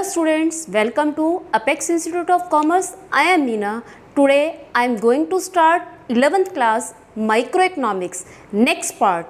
Hello students, welcome to Apex Institute of Commerce. I am Meena. Today I am going to start 11th class microeconomics next part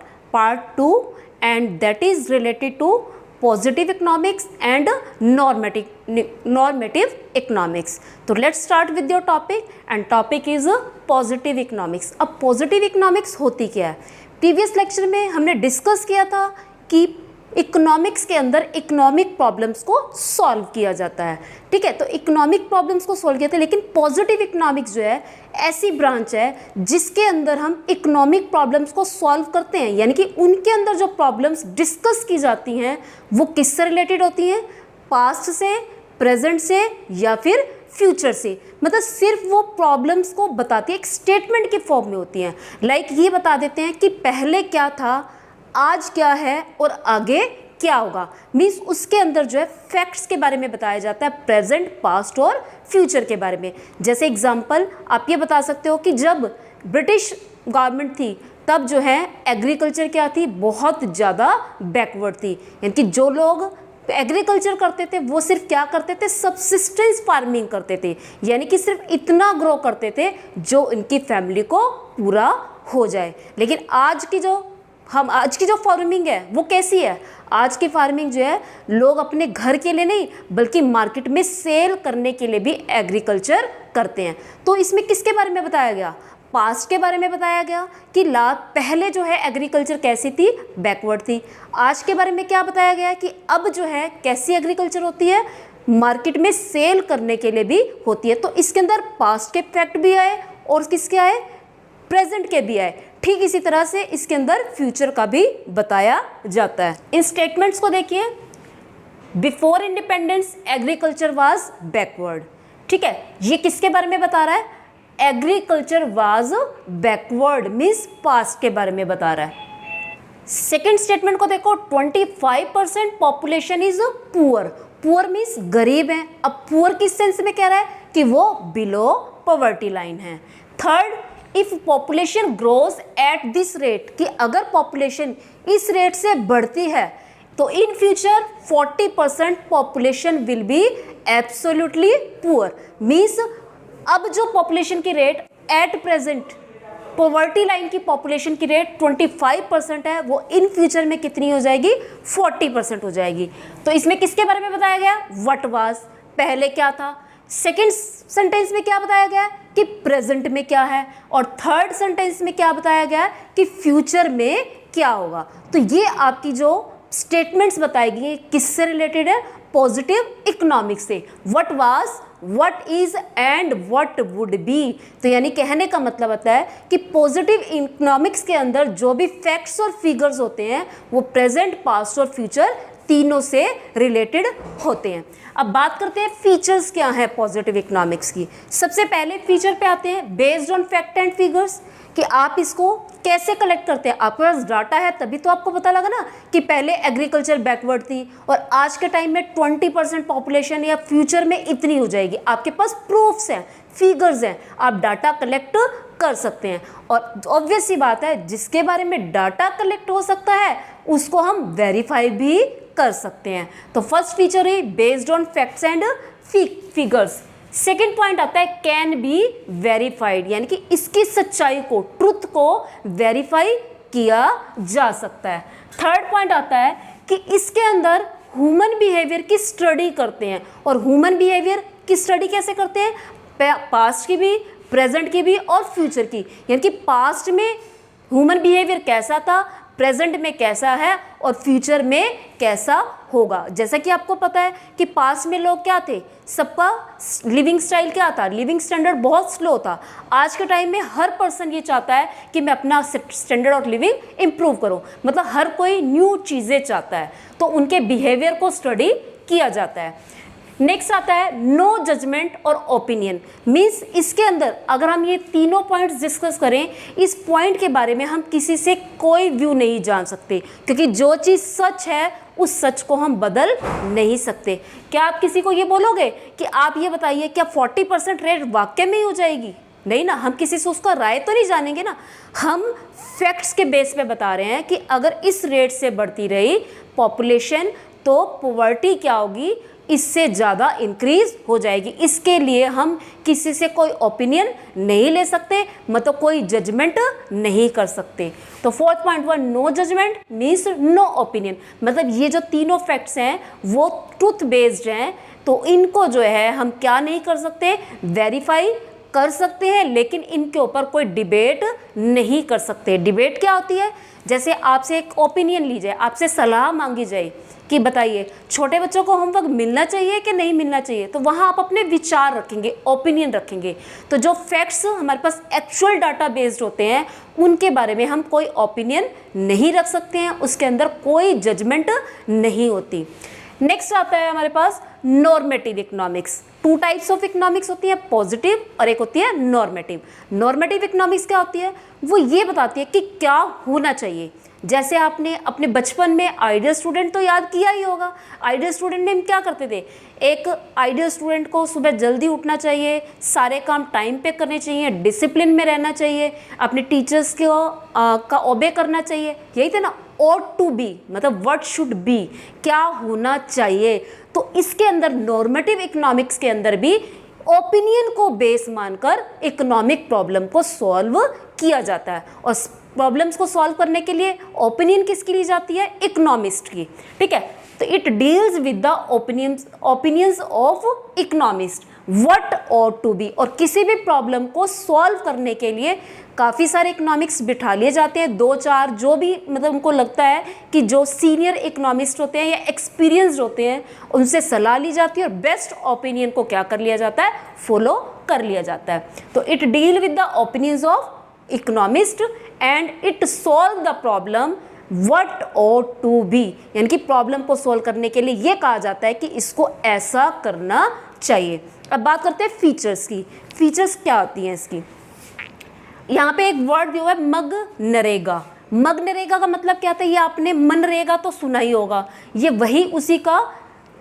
2, and that is related to positive economics and normative economics. So let's start with your topic, and topic is positive economics. अब positive economics होती क्या है? Previous lecture में हमने discuss किया था कि economics के अंदर इकोनॉमिक प्रॉब्लम्स को सॉल्व किया जाता है। ठीक है, तो इकोनॉमिक प्रॉब्लम्स को सॉल्व किया था, लेकिन पॉजिटिव इकोनॉमिक्स जो है ऐसी ब्रांच है जिसके अंदर हम इकोनॉमिक प्रॉब्लम्स को सॉल्व करते हैं, यानी कि उनके अंदर जो प्रॉब्लम्स डिस्कस की जाती हैं वो किससे रिलेटेड होती हैं? पास्ट से, प्रेजेंट से या फिर फ्यूचर से। मतलब सिर्फ वो प्रॉब्लम्स को बताती है, एक स्टेटमेंट के फॉर्म में होती हैं। लाइक ये बता देते हैं कि पहले क्या था, आज क्या है और आगे क्या होगा। मीन्स उसके अंदर जो है फैक्ट्स के बारे में बताया जाता है, प्रेजेंट, पास्ट और फ्यूचर के बारे में। जैसे एग्जांपल आप ये बता सकते हो कि जब ब्रिटिश गवर्नमेंट थी तब जो है एग्रीकल्चर क्या थी, बहुत ज़्यादा बैकवर्ड थी। यानी कि जो लोग एग्रीकल्चर करते थे वो सिर्फ क्या करते थे, सबसिस्टेंस फार्मिंग करते थे, यानी कि सिर्फ इतना ग्रो करते थे जो इनकी फैमिली को पूरा हो जाए। लेकिन आज की जो फार्मिंग है वो कैसी है? आज की फार्मिंग जो है लोग अपने घर के लिए नहीं बल्कि मार्केट में सेल करने के लिए भी एग्रीकल्चर करते हैं। तो इसमें किसके बारे में बताया गया? पास्ट के बारे में बताया गया कि पहले जो है एग्रीकल्चर कैसी थी, बैकवर्ड थी। आज के बारे में क्या बताया गया कि अब जो है कैसी एग्रीकल्चर होती है, मार्केट में सेल करने के लिए भी होती है। तो इसके अंदर पास्ट के फैक्ट भी आए और किसके आए, प्रेजेंट के भी आए। ठीक इसी तरह से इसके अंदर फ्यूचर का भी बताया जाता है। इन स्टेटमेंट्स को देखिए, before independence agriculture was backward. ठीक है, ये किसके बारे में बता रहा है? Agriculture was backward means past के बारे में बता रहा है। सेकेंड स्टेटमेंट को देखो, 25% population is poor. Poor means गरीब है। अब पुअर किस सेंस में कह रहा है कि वो बिलो पॉवर्टी लाइन है। Third, if population grows at this rate, कि अगर पॉपुलेशन इस रेट से बढ़ती है तो in future 40% population will be absolutely poor. Means अब जो पॉपुलेशन की rate at present poverty line की पॉपुलेशन की रेट 25% है, वो इन फ्यूचर में कितनी हो जाएगी? 40% हो जाएगी। तो इसमें किसके बारे में बताया गया? व्हाट वाज, पहले क्या था। सेकेंड सेंटेंस में क्या बताया गया कि प्रेजेंट में क्या है, और थर्ड सेंटेंस में क्या बताया गया कि फ्यूचर में क्या होगा। तो ये आपकी जो स्टेटमेंट्स बताई गई किससे रिलेटेड है? पॉजिटिव इकोनॉमिक्स से। What was, what is and what would be. तो यानी कहने का मतलब होता है कि पॉजिटिव इकोनॉमिक्स के अंदर जो भी फैक्ट्स और फिगर्स होते हैं वो प्रेजेंट, पास्ट और फ्यूचर तीनों से रिलेटेड होते हैं। अब बात करते हैं फीचर्स क्या है पॉजिटिव इकोनॉमिक्स की। सबसे पहले फीचर पे आते हैं based on fact and figures, कि आप इसको कैसे कलेक्ट करते हैं। आपके पास डाटा है तभी तो आपको पता लगा ना कि पहले एग्रीकल्चर बैकवर्ड थी और आज के टाइम में 20% पॉपुलेशन या फ्यूचर में इतनी हो जाएगी। आपके पास प्रूफ्स हैं, फिगर्स हैं, आप डाटा कलेक्ट कर सकते हैं। और ऑब्वियस सी बात है, जिसके बारे में डाटा कलेक्ट हो सकता है उसको हम वेरीफाई भी कर सकते हैं। तो फर्स्ट फीचर है based on facts and figures. Second point आता है कैन बी वेरीफाइड, यानी कि इसकी सच्चाई को, ट्रुथ को वेरीफाई किया जा सकता है। थर्ड पॉइंट आता है कि इसके अंदर ह्यूमन बिहेवियर की स्टडी करते हैं। और ह्यूमन बिहेवियर की स्टडी कैसे करते हैं? पास्ट की भी, प्रेजेंट की भी और फ्यूचर की। यानी कि पास्ट में ह्यूमन बिहेवियर कैसा था, प्रेजेंट में कैसा है और फ्यूचर में कैसा होगा। जैसा कि आपको पता है कि पास्ट में लोग क्या थे, सबका लिविंग स्टाइल क्या था, लिविंग स्टैंडर्ड बहुत स्लो था। आज के टाइम में हर पर्सन ये चाहता है कि मैं अपना स्टैंडर्ड ऑफ लिविंग इम्प्रूव करूं। मतलब हर कोई न्यू चीज़ें चाहता है, तो उनके बिहेवियर को स्टडी किया जाता है। नेक्स्ट आता है नो जजमेंट और ओपिनियन। मीन्स इसके अंदर अगर हम ये तीनों पॉइंट्स डिस्कस करें, इस पॉइंट के बारे में हम किसी से कोई व्यू नहीं जान सकते, क्योंकि जो चीज़ सच है उस सच को हम बदल नहीं सकते। क्या आप किसी को ये बोलोगे कि आप ये बताइए क्या 40% रेट वाकई में ही हो जाएगी? नहीं ना, हम किसी से उसका राय तो नहीं जानेंगे ना। हम फैक्ट्स के बेस पे बता रहे हैं कि अगर इस रेट से बढ़ती रही पॉपुलेशन तो पॉवर्टी क्या होगी, इससे ज़्यादा इंक्रीज हो जाएगी। इसके लिए हम किसी से कोई ओपिनियन नहीं ले सकते, मतलब कोई जजमेंट नहीं कर सकते। तो 4.1 no judgement means no opinion, मतलब ये जो तीनों फैक्ट्स हैं वो ट्रूथ बेस्ड हैं, तो इनको जो है हम क्या नहीं कर सकते, वेरीफाई कर सकते हैं, लेकिन इनके ऊपर कोई डिबेट नहीं कर सकते। डिबेट क्या होती है, जैसे आपसे एक ओपिनियन ली जाए, आपसे सलाह मांगी जाए कि बताइए छोटे बच्चों को होमवर्क मिलना चाहिए कि नहीं मिलना चाहिए, तो वहाँ आप अपने विचार रखेंगे, ओपिनियन रखेंगे। तो जो फैक्ट्स हमारे पास एक्चुअल डाटा बेस्ड होते हैं उनके बारे में हम कोई ओपिनियन नहीं रख सकते हैं, उसके अंदर कोई जजमेंट नहीं होती। नेक्स्ट आता है हमारे पास normative economics. Two types of economics होती है, पॉजिटिव और एक होती है नॉर्मेटिव। नॉर्मेटिव इकोनॉमिक्स क्या होती है, वो ये बताती है कि क्या होना चाहिए। जैसे आपने अपने बचपन में आइडियल स्टूडेंट तो याद किया ही होगा। आइडियल स्टूडेंट में हम क्या करते थे, एक आइडियल स्टूडेंट को सुबह जल्दी उठना चाहिए, सारे काम टाइम पे करने चाहिए, डिसिप्लिन में रहना चाहिए, अपने टीचर्स को का ओबे करना चाहिए, यही थे ना। ought टू बी मतलब व्हाट शुड बी, क्या होना चाहिए। तो इसके अंदर नॉर्मेटिव इकोनॉमिक्स के अंदर भी ओपिनियन को बेस मानकर इकोनॉमिक प्रॉब्लम को सॉल्व किया जाता है, और प्रॉब्लम्स को सॉल्व करने के लिए ओपिनियन किसकी ली जाती है, इकोनॉमिस्ट की। ठीक है, तो it deals with the opinions of economist what ought to be, और किसी भी प्रॉब्लम को सॉल्व करने के लिए काफ़ी सारे इकोनॉमिक्स बिठा लिए जाते हैं, 2-4 जो भी मतलब उनको लगता है कि जो सीनियर इकोनॉमिस्ट होते हैं या एक्सपीरियंस्ड होते हैं उनसे सलाह ली जाती है, और बेस्ट ओपिनियन को क्या कर लिया जाता है, फॉलो कर लिया जाता है। तो it deal with the opinions of economist and it solve the problem what ought to be, यानी कि प्रॉब्लम को सॉल्व करने के लिए ये कहा जाता है कि इसको ऐसा करना चाहिए। अब बात करते हैं फीचर्स की। फीचर्स क्या होती हैं इसकी, यहाँ पे एक वर्ड दिया हुआ है मनरेगा। मनरेगा का मतलब क्या था, ये आपने मनरेगा तो सुना ही होगा, ये वही उसी का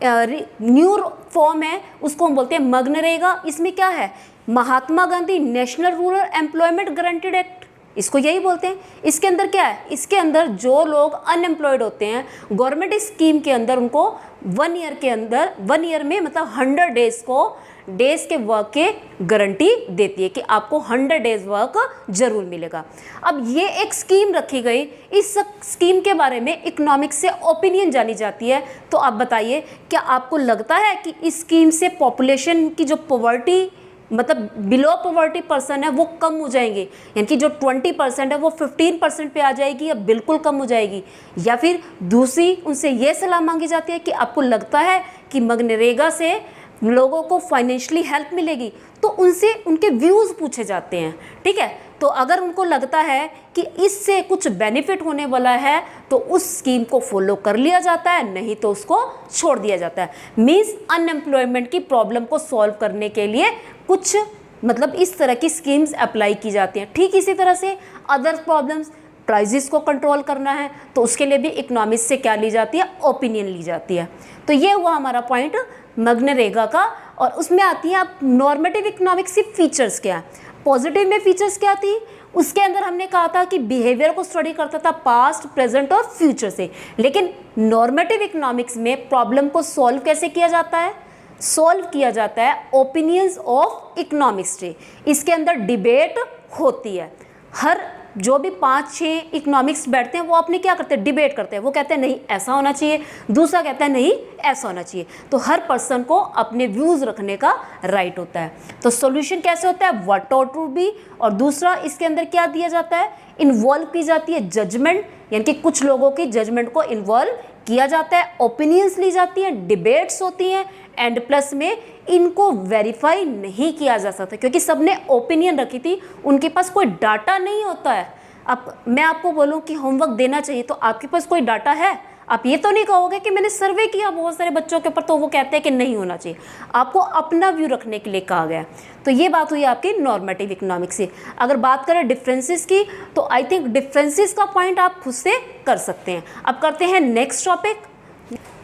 न्यू फॉर्म है, उसको हम बोलते हैं मनरेगा। इसमें क्या है, Mahatma Gandhi national rural employment guaranteed act, इसको यही बोलते हैं। इसके अंदर क्या है, इसके अंदर जो लोग अनएम्प्लॉयड होते हैं गवर्नमेंट स्कीम के अंदर उनको 1 ईयर के अंदर 1 ईयर में मतलब 100 डेज के वर्क के गारंटी देती है कि आपको 100 डेज वर्क जरूर मिलेगा। अब ये एक स्कीम रखी गई, इस स्कीम के बारे में इकोनॉमिक्स से ओपिनियन जानी जाती है। तो आप बताइए, क्या आपको लगता है कि इस स्कीम से पॉपुलेशन की जो पॉवर्टी मतलब बिलो पॉवर्टी पर्सन है वो कम हो जाएंगे, यानी कि जो 20% है वो 15% पे आ जाएगी या बिल्कुल कम हो जाएगी, या फिर दूसरी उनसे ये सलाह मांगी जाती है कि आपको लगता है कि मनरेगा से लोगों को फाइनेंशियली हेल्प मिलेगी, तो उनसे उनके व्यूज़ पूछे जाते हैं। ठीक है, तो अगर उनको लगता है कि इससे कुछ बेनिफिट होने वाला है तो उस स्कीम को फॉलो कर लिया जाता है, नहीं तो उसको छोड़ दिया जाता है। मीन्स अनएम्प्लॉयमेंट की प्रॉब्लम को सॉल्व करने के लिए कुछ मतलब इस तरह की स्कीम्स अप्लाई की जाती हैं। ठीक इसी तरह से अदर प्रॉब्लम्स, प्राइजेस को कंट्रोल करना है तो उसके लिए भी इकोनॉमिक्स से क्या ली जाती है, ओपिनियन ली जाती है। तो ये हुआ हमारा पॉइंट मनरेगा का। और उसमें आती है आप नॉर्मेटिव इकोनॉमिक्स की फीचर्स क्या है। पॉजिटिव में फीचर्स क्या थी, उसके अंदर हमने कहा था कि बिहेवियर को स्टडी करता था पास्ट, प्रेजेंट और फ्यूचर से। लेकिन नॉर्मेटिव इकोनॉमिक्स में प्रॉब्लम को सॉल्व कैसे किया जाता है, सॉल्व किया जाता है ओपिनियंस ऑफ इकोनॉमिक्स से। इसके अंदर डिबेट होती है, हर जो भी 5-6 इकोनॉमिक्स बैठते हैं वो अपने क्या करते हैं, डिबेट करते हैं। वो कहते हैं नहीं ऐसा होना चाहिए, दूसरा कहता है नहीं ऐसा होना चाहिए। तो हर पर्सन को अपने व्यूज़ रखने का राइट होता है। तो सॉल्यूशन कैसे होता है, व्हाट ought टू बी। और दूसरा इसके अंदर क्या दिया जाता है, इन्वॉल्व की जाती है जजमेंट, यानी कि कुछ लोगों की जजमेंट को इन्वॉल्व किया जाता है, ओपिनियंस ली जाती हैं, डिबेट्स होती हैं, एंड प्लस में इनको वेरीफाई नहीं किया जा सकता क्योंकि सबने ओपिनियन रखी थी, उनके पास कोई डाटा नहीं होता है। अब मैं आपको बोलूं कि होमवर्क देना चाहिए तो आपके पास कोई डाटा है, आप ये तो नहीं कहोगे कि मैंने सर्वे किया बहुत सारे बच्चों के ऊपर तो वो कहते हैं कि नहीं होना चाहिए। आपको अपना व्यू रखने के लिए कहा गया। तो ये बात हुई आपकी नॉर्मेटिव इकोनॉमिक्स से। अगर बात करें डिफरेंसेस की तो आई थिंक डिफरेंसेस का पॉइंट आप खुद से कर सकते हैं। अब करते हैं नेक्स्ट टॉपिक।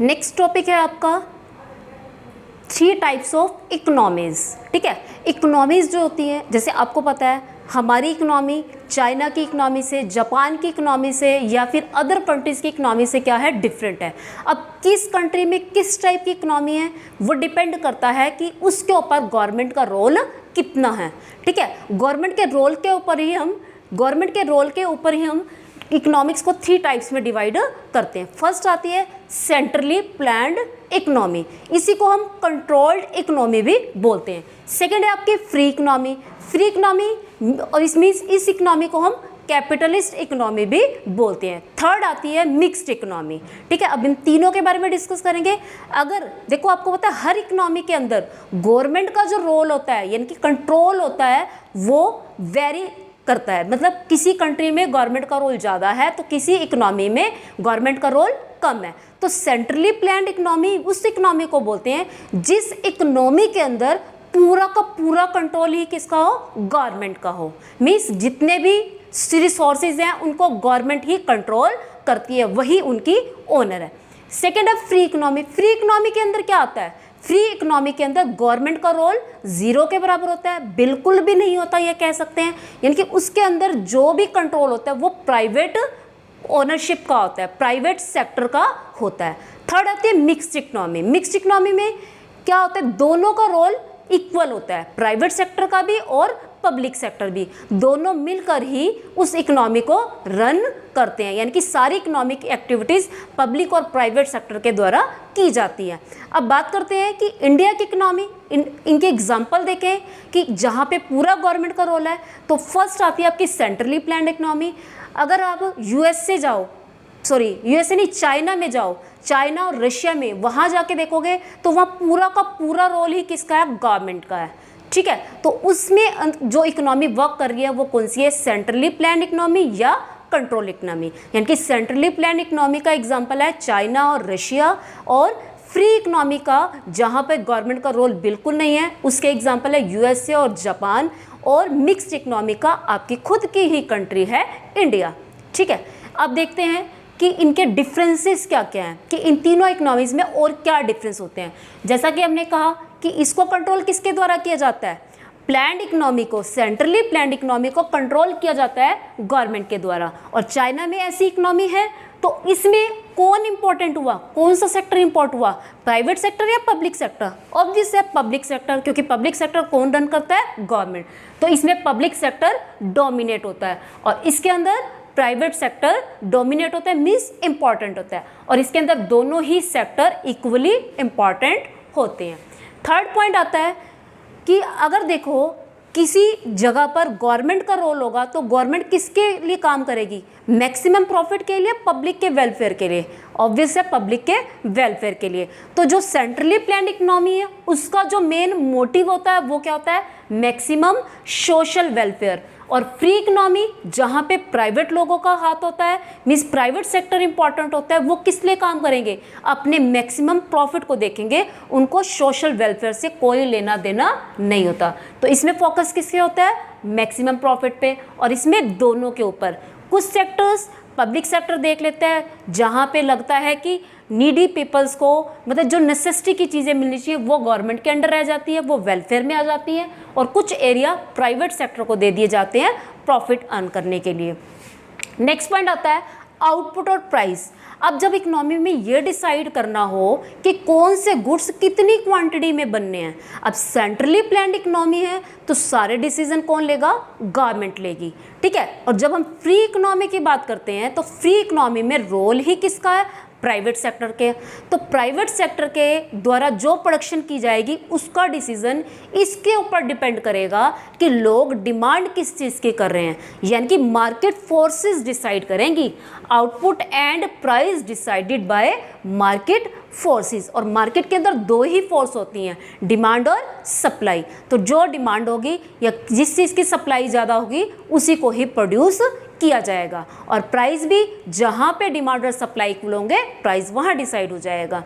नेक्स्ट टॉपिक है आपका 3 टाइप्स ऑफ इकोनॉमीज़। ठीक है, इकोनॉमीज़ जो होती है, जैसे आपको पता है हमारी इकोनॉमी चाइना की इकनॉमी से, जापान की इकनॉमी से या फिर अदर कंट्रीज़ की इकनॉमी से क्या है, डिफरेंट है। अब किस कंट्री में किस टाइप की इकनॉमी है वो डिपेंड करता है कि उसके ऊपर गवर्नमेंट का रोल कितना है। ठीक है, गवर्नमेंट के रोल के ऊपर ही हम इकोनॉमिक्स को 3 टाइप्स में डिवाइड करते हैं। फर्स्ट आती है सेंट्रली प्लान्ड इकोनॉमी, इसी को हम कंट्रोल्ड इकोनॉमी भी बोलते हैं। सेकेंड है आपकी फ्री इकोनॉमी, और इसमें इस इकोनॉमी को हम कैपिटलिस्ट इकोनॉमी भी बोलते हैं। थर्ड आती है मिक्स्ड इकोनॉमी। ठीक है, अब इन तीनों के बारे में डिस्कस करेंगे। अगर देखो आपको पता है हर इकोनॉमी के अंदर गवर्नमेंट का जो रोल होता है यानी कि कंट्रोल होता है वो वेरी करता है, मतलब किसी कंट्री में गवर्नमेंट का रोल ज़्यादा है तो किसी इकोनॉमी में गवर्नमेंट का रोल कम है। तो सेंट्रली प्लान्ड इकोनॉमी उस इकोनॉमी को बोलते हैं जिस इकोनॉमी के अंदर पूरा का पूरा कंट्रोल ही किसका हो, गवर्नमेंट का हो। मीन्स जितने भी रिसोर्सेज हैं उनको गवर्नमेंट ही कंट्रोल करती है, वही उनकी ओनर है। सेकेंड है फ्री इकोनॉमी। फ्री इकोनॉमी के अंदर क्या आता है, फ्री इकोनॉमी के अंदर गवर्नमेंट का रोल 0 के बराबर होता है, बिल्कुल भी नहीं होता ये कह सकते हैं, यानी कि उसके अंदर जो भी कंट्रोल होता है वो प्राइवेट ओनरशिप का होता है, प्राइवेट सेक्टर का होता है। थर्ड आती है मिक्स्ड इकोनॉमी। मिक्स्ड इकोनॉमी में क्या होता है, दोनों का रोल इक्वल होता है, प्राइवेट सेक्टर का भी और पब्लिक सेक्टर भी, दोनों मिलकर ही उस इकोनॉमी को रन करते हैं, यानी कि सारी इकोनॉमिक एक्टिविटीज़ पब्लिक और प्राइवेट सेक्टर के द्वारा की जाती है। अब बात करते हैं कि इंडिया की इकोनॉमी, इनके एग्जांपल देखें कि जहाँ पे पूरा गवर्नमेंट का रोल है। तो फर्स्ट आती है आपकी सेंट्रली प्लान्ड इकोनॉमी। अगर आप यूएसए नहीं चाइना में जाओ, चाइना और रशिया में वहाँ जाके देखोगे तो वहाँ पूरा का पूरा रोल ही किसका है, गवर्नमेंट का है। ठीक है, तो उसमें जो इकोनॉमी वर्क कर रही है वो कौन सी है, सेंट्रली प्लान्ड इकोनॉमी या कंट्रोल इकोनॉमी। यानी कि सेंट्रली प्लान्ड इकोनॉमी का एग्जांपल है चाइना और रशिया, और फ्री इकोनॉमी का जहाँ पे गवर्नमेंट का रोल बिल्कुल नहीं है उसके एग्जांपल है यूएसए और जापान, और मिक्स्ड इकोनॉमी का आपकी खुद की ही कंट्री है इंडिया। ठीक है, अब देखते हैं कि इनके डिफरेंसेस क्या क्या हैं, कि इन तीनों इकोनॉमीज़ में और क्या डिफरेंस होते हैं। जैसा कि हमने कहा कि इसको कंट्रोल किसके द्वारा किया जाता है, प्लान्ड इकोनॉमी को, सेंट्रली प्लान्ड इकोनॉमी को कंट्रोल किया जाता है गवर्नमेंट के द्वारा। और चाइना में ऐसी इकोनॉमी है तो इसमें कौन इंपॉर्टेंट हुआ, कौन सा सेक्टर इंपॉर्ट हुआ, प्राइवेट सेक्टर या पब्लिक सेक्टर? ऑब्वियस है पब्लिक सेक्टर, क्योंकि पब्लिक सेक्टर कौन रन करता है, गवर्नमेंट। तो इसमें पब्लिक सेक्टर डोमिनेट होता है और इसके अंदर प्राइवेट सेक्टर डोमिनेट होता है, मीन्स इंपॉर्टेंट होता है, और इसके अंदर दोनों ही सेक्टर इक्वली इंपॉर्टेंट होते हैं। थर्ड पॉइंट आता है कि अगर देखो किसी जगह पर गवर्नमेंट का रोल होगा तो गवर्नमेंट किसके लिए काम करेगी, मैक्सिमम प्रॉफिट के लिए, पब्लिक के वेलफेयर के लिए, ऑब्वियस है पब्लिक के वेलफेयर के लिए। तो जो सेंट्रली प्लान्ड इकोनॉमी है उसका जो मेन मोटिव होता है वो क्या होता है, मैक्सिमम सोशल वेलफेयर। और फ्री इकोनॉमी जहाँ पे प्राइवेट लोगों का हाथ होता है, मीन्स प्राइवेट सेक्टर इंपॉर्टेंट होता है, वो किस लिए काम करेंगे, अपने मैक्सिमम प्रॉफिट को देखेंगे, उनको सोशल वेलफेयर से कोई लेना देना नहीं होता। तो इसमें फोकस किसके होता है, मैक्सिमम प्रॉफिट पे, और इसमें दोनों के ऊपर। कुछ सेक्टर्स पब्लिक सेक्टर देख लेते हैं जहाँ पे लगता है कि नीडी पीपल्स को, मतलब जो नेसेसिटी की चीज़ें मिलनी चाहिए वो गवर्नमेंट के अंडर रह जाती है, वो वेलफेयर में आ जाती है, और कुछ एरिया प्राइवेट सेक्टर को दे दिए जाते हैं प्रॉफिट अर्न करने के लिए। नेक्स्ट पॉइंट आता है आउटपुट और प्राइस। अब जब इकोनॉमी में ये डिसाइड करना हो कि कौन से गुड्स कितनी क्वांटिटी में बनने हैं, अब सेंट्रली प्लान्ड इकोनॉमी है तो सारे डिसीजन कौन लेगा, गवर्नमेंट लेगी। ठीक है, और जब हम फ्री इकोनॉमी की बात करते हैं तो फ्री इकोनॉमी में रोल ही किसका है, प्राइवेट सेक्टर के। तो प्राइवेट सेक्टर के द्वारा जो प्रोडक्शन की जाएगी उसका डिसीजन इसके ऊपर डिपेंड करेगा कि लोग डिमांड किस चीज़ की कर रहे हैं, यानी कि मार्केट फोर्सेस डिसाइड करेंगी। Output and price decided by market forces, और मार्केट के अंदर दो ही फोर्स होती हैं, डिमांड और सप्लाई। तो जो डिमांड होगी या जिस चीज़ की सप्लाई ज़्यादा होगी उसी को ही प्रोड्यूस किया जाएगा, और प्राइस भी जहाँ पे डिमांड और सप्लाई इक्वल होंगे प्राइस वहाँ डिसाइड हो जाएगा।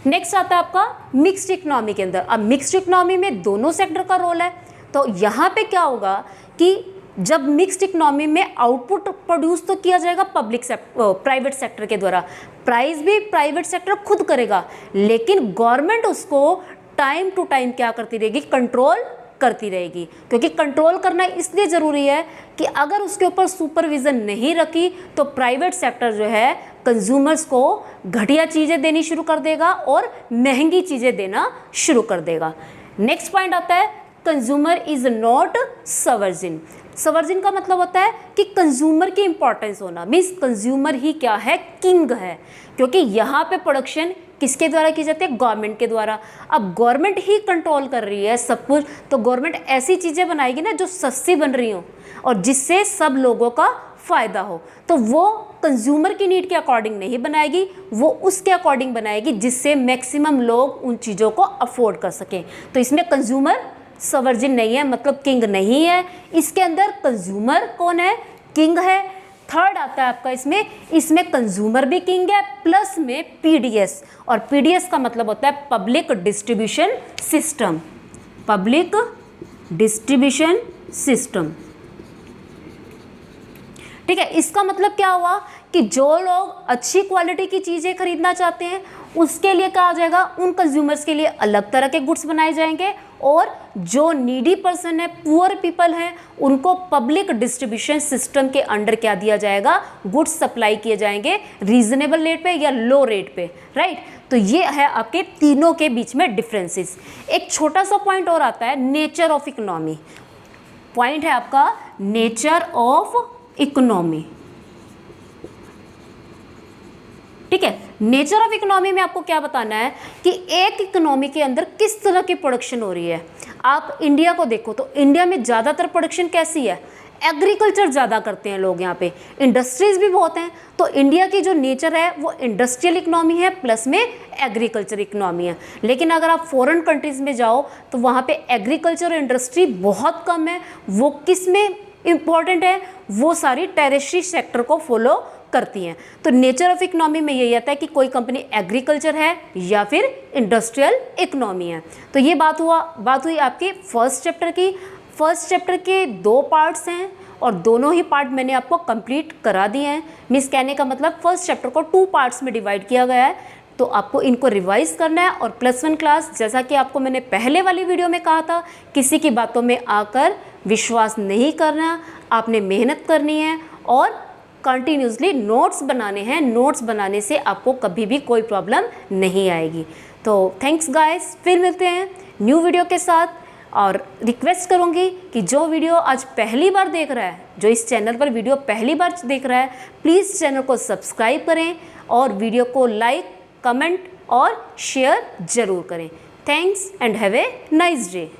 नेक्स्ट आता है आपका मिक्स्ड इकोनॉमी के अंदर। अब मिक्स्ड इकोनॉमी में दोनों सेक्टर का रोल है, तो यहाँ पे क्या होगा कि जब मिक्स्ड इकोनॉमी में आउटपुट प्रोड्यूस तो किया जाएगा प्राइवेट सेक्टर के द्वारा, प्राइस भी प्राइवेट सेक्टर खुद करेगा, लेकिन गवर्नमेंट उसको टाइम टू टाइम क्या करती रहेगी, कंट्रोल करती रहेगी, क्योंकि कंट्रोल करना इसलिए ज़रूरी है कि अगर उसके ऊपर सुपरविज़न नहीं रखी तो प्राइवेट सेक्टर जो है कंज्यूमर्स को घटिया चीज़ें देनी शुरू कर देगा और महंगी चीज़ें देना शुरू कर देगा। नेक्स्ट पॉइंट आता है कंज्यूमर इज नॉट सवर्जिन। सवर्जिन का मतलब होता है कि कंज्यूमर की इंपॉर्टेंस होना, मीन्स कंज्यूमर ही क्या है, किंग है, क्योंकि यहाँ पे प्रोडक्शन किसके द्वारा की जाती है, गवर्नमेंट के द्वारा। अब गवर्नमेंट ही कंट्रोल कर रही है सब कुछ, तो गवर्नमेंट ऐसी चीज़ें बनाएगी ना जो सस्ती बन रही हो और जिससे सब लोगों का फ़ायदा हो, तो वो कंज्यूमर की नीड के अकॉर्डिंग नहीं बनाएगी, वो उसके अकॉर्डिंग बनाएगी जिससे मैक्सिमम लोग उन चीज़ों को अफोर्ड कर सकें। तो इसमें कंज्यूमर सवर्जिन नहीं है, मतलब किंग नहीं है। इसके अंदर कंज्यूमर कौन है, किंग है। थर्ड आता है आपका इसमें कंज्यूमर भी किंग है, प्लस में पीडीएस, और पीडीएस का मतलब होता है public distribution system, public distribution system. ठीक है, इसका मतलब क्या हुआ कि जो लोग अच्छी क्वालिटी की चीज़ें खरीदना चाहते हैं उसके लिए क्या हो जाएगा, उन कंज्यूमर्स के लिए अलग तरह के गुड्स बनाए जाएंगे, और जो नीडी पर्सन है, पुअर पीपल हैं, उनको पब्लिक डिस्ट्रीब्यूशन सिस्टम के अंडर क्या दिया जाएगा, गुड्स सप्लाई किए जाएंगे रीजनेबल रेट पे या लो रेट पे, राइट। तो ये है आपके तीनों के बीच में डिफरेंसेस। एक छोटा सा पॉइंट और आता है, नेचर ऑफ इकोनॉमी। पॉइंट है आपका नेचर ऑफ इकोनॉमी। ठीक है, नेचर ऑफ इकोनॉमी में आपको क्या बताना है कि एक इकोनॉमी के अंदर किस तरह की प्रोडक्शन हो रही है। आप इंडिया को देखो तो इंडिया में ज़्यादातर प्रोडक्शन कैसी है, एग्रीकल्चर ज़्यादा करते हैं लोग, यहाँ पे इंडस्ट्रीज़ भी बहुत हैं, तो इंडिया की जो नेचर है वो इंडस्ट्रियल इकोनॉमी है प्लस में एग्रीकल्चर इकोनॉमी है। लेकिन अगर आप फॉरेन कंट्रीज़ में जाओ तो वहाँ पे एग्रीकल्चर इंडस्ट्री बहुत कम है। वो किस में इम्पॉर्टेंट है, वो सारी टेरेस्ट्री सेक्टर को फॉलो करती हैं। तो नेचर ऑफ इकोनॉमी में यही आता है कि कोई कंपनी एग्रीकल्चर है या फिर इंडस्ट्रियल इकोनॉमी है। तो ये बात हुई आपकी फर्स्ट चैप्टर की। फर्स्ट चैप्टर के 2 पार्ट्स हैं और दोनों ही पार्ट मैंने आपको कंप्लीट करा दिए हैं। मीन्स कहने का मतलब फर्स्ट चैप्टर को 2 पार्ट्स में डिवाइड किया गया है, तो आपको इनको रिवाइज करना है। और +1 क्लास, जैसा कि आपको मैंने पहले वाली वीडियो में कहा था, किसी की बातों में आकर विश्वास नहीं करना, आपने मेहनत करनी है और कंटिन्यूसली नोट्स बनाने हैं। नोट्स बनाने से आपको कभी भी कोई प्रॉब्लम नहीं आएगी। तो थैंक्स गाइस, फिर मिलते हैं न्यू वीडियो के साथ। और रिक्वेस्ट करूंगी कि जो वीडियो आज पहली बार देख रहा है, जो इस चैनल पर वीडियो पहली बार देख रहा है, प्लीज़ चैनल को सब्सक्राइब करें और वीडियो को लाइक, कमेंट और शेयर ज़रूर करें। Thanks and have a nice day.